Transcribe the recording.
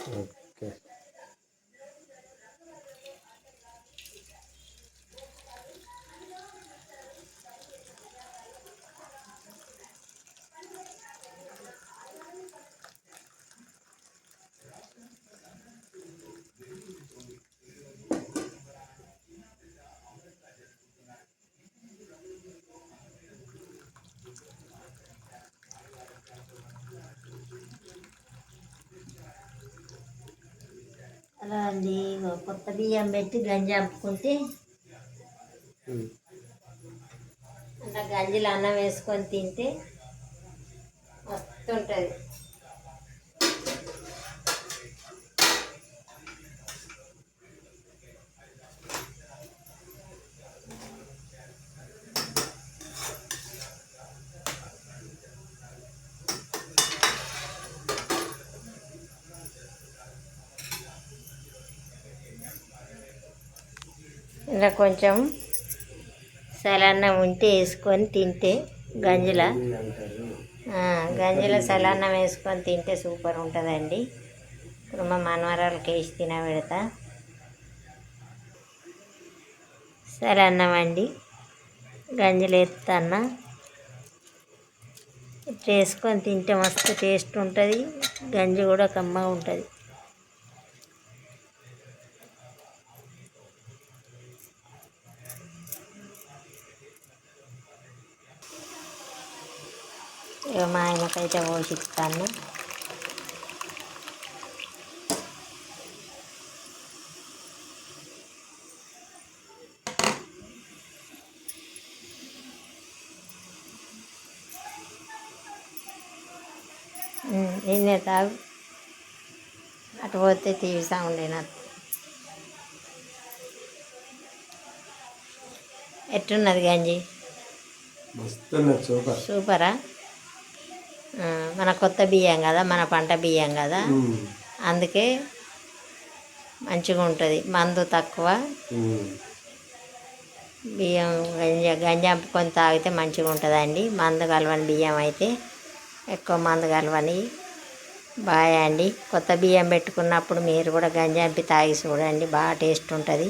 Okay. అలా అండి, కొత్త బియ్యం పెట్టి గంజి అంపుకుంటే అలా గంజిలో అన్నం వేసుకొని తింటే మస్తు ఉంటుంది. ఇలా కొంచెం సలన్నం ఉంటే వేసుకొని తింటే గంజిలో సలన్నం వేసుకొని తింటే సూపర్ ఉంటుందండి. ఇప్పుడు మా మనవరాలకి వేసి తినబెడతా. సలన్నం అండి, గంజిలో ఎత్తన్నా ఇట్లా వేసుకొని తింటే మస్తు టేస్ట్ ఉంటుంది. గంజి కూడా కమ్మగా ఉంటుంది. ఇక మా ఆయనకైతే పోషిస్తాను. నిన్నే తాగు, అటు పోతే టీవీ సౌండ్ అయినట్టు. ఎట్టున్నది గంజి? సూపరా? మన కొత్త బియ్యం కదా, మన పంట బియ్యం కదా, అందుకే మంచిగా ఉంటుంది. మందు తక్కువ. బియ్యం గంజి అంపుకొని తాగితే మంచిగా ఉంటుందండి. మందు కలవని బియ్యం అయితే ఎక్కువ మందు కలవని. బాయ్ అండి. కొత్త బియ్యం పెట్టుకున్నప్పుడు మీరు కూడా గంజి అంపి తాగి చూడండి, బాగా టేస్ట్ ఉంటుంది.